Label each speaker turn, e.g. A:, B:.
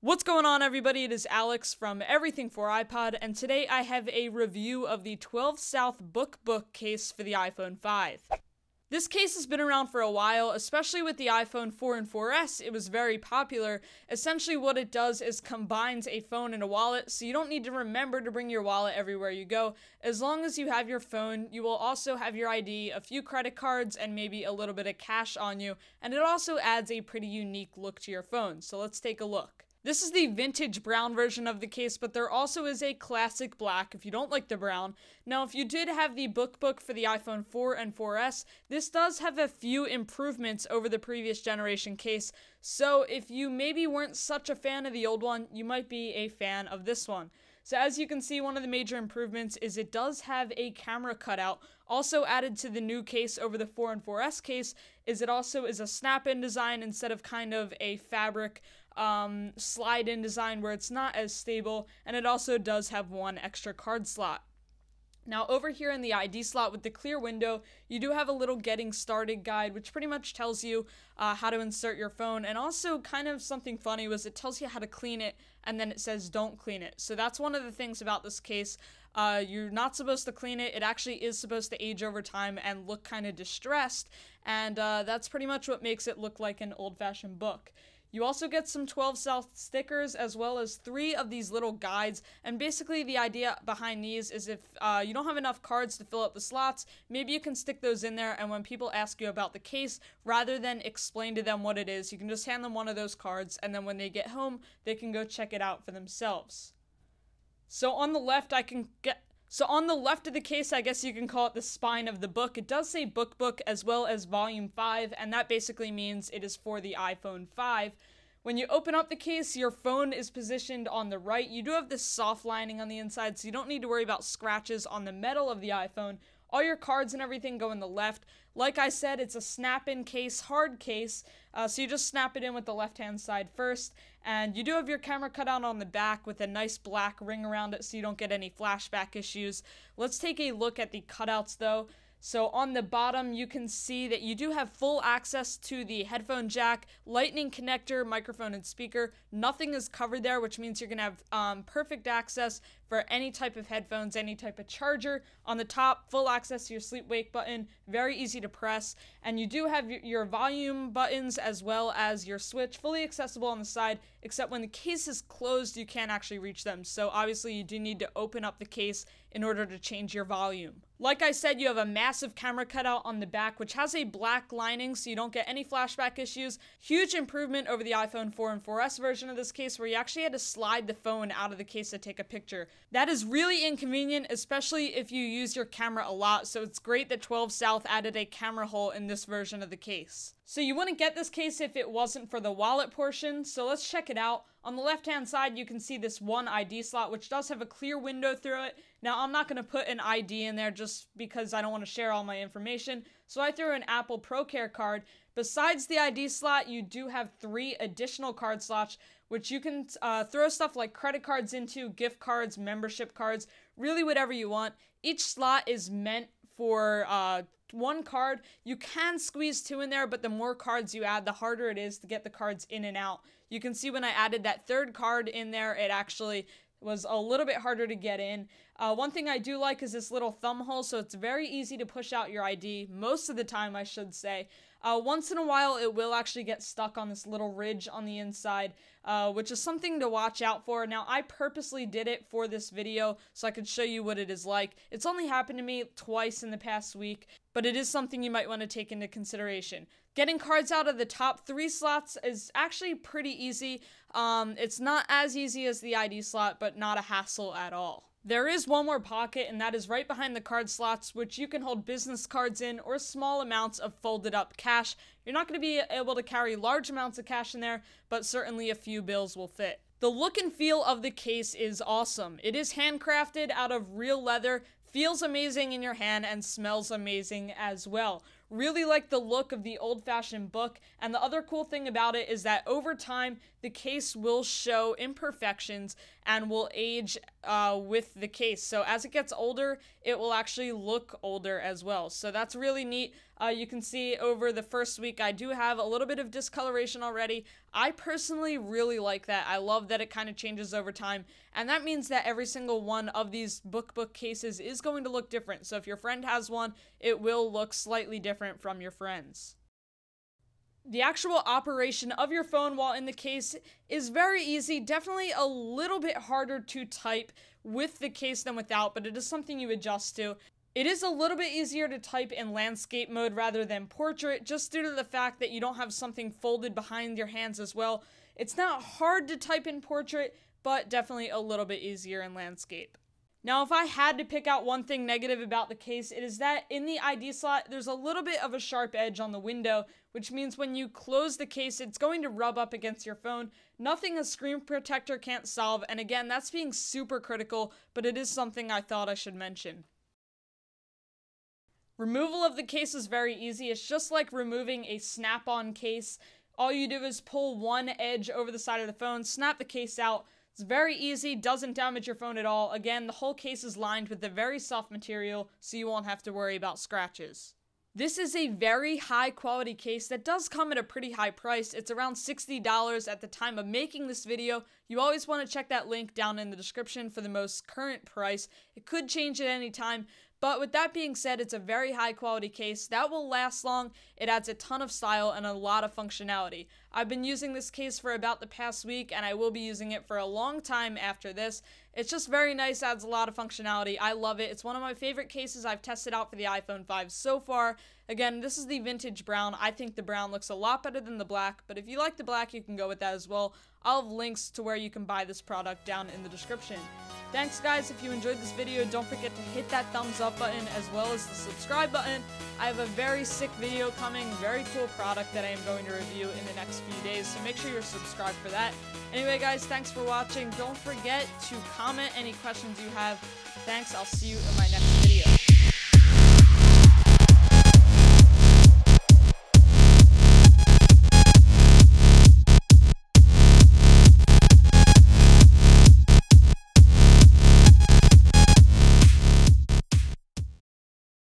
A: What's going on, everybody? It is Alex from Everything for iPod, and today I have a review of the 12 South BookBook case for the iPhone 5. This case has been around for a while, especially with the iPhone 4 and 4S. It was very popular. Essentially what it does is combines a phone and a wallet, so you don't need to remember to bring your wallet everywhere you go. As long as you have your phone, you will also have your ID, a few credit cards, and maybe a little bit of cash on you, and it also adds a pretty unique look to your phone. So let's take a look. This is the vintage brown version of the case, but there also is a classic black if you don't like the brown. Now, if you did have the BookBook for the iPhone 4 and 4S, this does have a few improvements over the previous generation case, so if you maybe weren't such a fan of the old one, you might be a fan of this one. So as you can see, one of the major improvements is it does have a camera cutout. Also added to the new case over the 4 and 4S case is it also is a snap-in design instead of kind of a fabric slide-in design where it's not as stable, and it also does have one extra card slot. Now over here in the ID slot with the clear window, you do have a little getting started guide which pretty much tells you how to insert your phone, and also kind of something funny was it tells you how to clean it and then it says don't clean it. So that's one of the things about this case. You're not supposed to clean it. It actually is supposed to age over time and look kind of distressed, and that's pretty much what makes it look like an old-fashioned book. You also get some 12 South stickers as well as 3 of these little guides, and basically the idea behind these is if you don't have enough cards to fill up the slots, maybe you can stick those in there, and when people ask you about the case, rather than explain to them what it is, you can just hand them one of those cards, and then when they get home, they can go check it out for themselves. So on the left of the case, I guess you can call it the spine of the book. It does say BookBook as well as Volume 5, and that basically means it is for the iPhone 5. When you open up the case, your phone is positioned on the right. You do have this soft lining on the inside, so you don't need to worry about scratches on the metal of the iPhone. All your cards and everything go in the left. Like I said, it's a snap-in case, hard case, so you just snap it in with the left-hand side first, and you do have your camera cutout on the back with a nice black ring around it so you don't get any flashback issues. Let's take a look at the cutouts though. So on the bottom, you can see that you do have full access to the headphone jack, lightning connector, microphone, and speaker. Nothing is covered there, which means you're going to have perfect access for any type of headphones, any type of charger. On the top, full access to your sleep-wake button, very easy to press. And you do have your volume buttons as well as your switch, fully accessible on the side, except when the case is closed, you can't actually reach them. So obviously, you do need to open up the case in order to change your volume. Like I said, you have a massive camera cutout on the back, which has a black lining so you don't get any flashback issues. Huge improvement over the iPhone 4 and 4S version of this case, where you actually had to slide the phone out of the case to take a picture. That is really inconvenient, especially if you use your camera a lot, so it's great that 12 South added a camera hole in this version of the case. So you wouldn't get this case if it wasn't for the wallet portion, so let's check it out. On the left-hand side, you can see this one ID slot, which does have a clear window through it. Now, I'm not going to put an ID in there just because I don't want to share all my information, so I threw an Apple ProCare card. Besides the ID slot, you do have 3 additional card slots, which you can throw stuff like credit cards into, gift cards, membership cards, really whatever you want. Each slot is meant for 1 card. You can squeeze 2 in there, but the more cards you add, the harder it is to get the cards in and out. You can see when I added that 3rd card in there, it actually was a little bit harder to get in. One thing I do like is this little thumb hole, so it's very easy to push out your ID, most of the time I should say. Once in a while it will actually get stuck on this little ridge on the inside, which is something to watch out for. Now, I purposely did it for this video so I could show you what it is like. It's only happened to me twice in the past week, but it is something you might want to take into consideration. Getting cards out of the top 3 slots is actually pretty easy. It's not as easy as the ID slot, but not a hassle at all. There is one more pocket, and that is right behind the card slots, which you can hold business cards in or small amounts of folded up cash. You're not going to be able to carry large amounts of cash in there, but certainly a few bills will fit. The look and feel of the case is awesome. It is handcrafted out of real leather, feels amazing in your hand, and smells amazing as well. Really like the look of the old-fashioned book, and the other cool thing about it is that over time, the case will show imperfections and will age with the case. So as it gets older, it will actually look older as well. So that's really neat. You can see over the first week, I do have a little bit of discoloration already. I personally really like that. I love that it kind of changes over time. And that means that every single one of these BookBook cases is going to look different. So if your friend has one, it will look slightly different from your friend's. The actual operation of your phone while in the case is very easy, definitely a little bit harder to type with the case than without, but it is something you adjust to. It is a little bit easier to type in landscape mode rather than portrait, just due to the fact that you don't have something folded behind your hands as well. It's not hard to type in portrait, but definitely a little bit easier in landscape. Now, if I had to pick out one thing negative about the case, it is that in the ID slot, there's a little bit of a sharp edge on the window, which means when you close the case, it's going to rub up against your phone. Nothing a screen protector can't solve, and again, that's being super critical, but it is something I thought I should mention. Removal of the case is very easy. It's just like removing a snap-on case. All you do is pull one edge over the side of the phone, snap the case out. It's very easy, doesn't damage your phone at all. Again, the whole case is lined with a very soft material, so you won't have to worry about scratches. This is a very high quality case that does come at a pretty high price. It's around $60 at the time of making this video. You always want to check that link down in the description for the most current price. It could change at any time. But with that being said, it's a very high quality case that will last long. It adds a ton of style and a lot of functionality. I've been using this case for about the past week, and I will be using it for a long time after this. It's just very nice, adds a lot of functionality. I love it. It's one of my favorite cases I've tested out for the iPhone 5 so far. Again, this is the vintage brown. I think the brown looks a lot better than the black, but if you like the black, you can go with that as well. I'll have links to where you can buy this product down in the description. Thanks guys, if you enjoyed this video, don't forget to hit that thumbs up button as well as the subscribe button. I have a very sick video coming, very cool product that I am going to review in the next few days, so make sure you're subscribed for that. Anyway guys, thanks for watching. Don't forget to comment any questions you have. Thanks, I'll see you in my next video.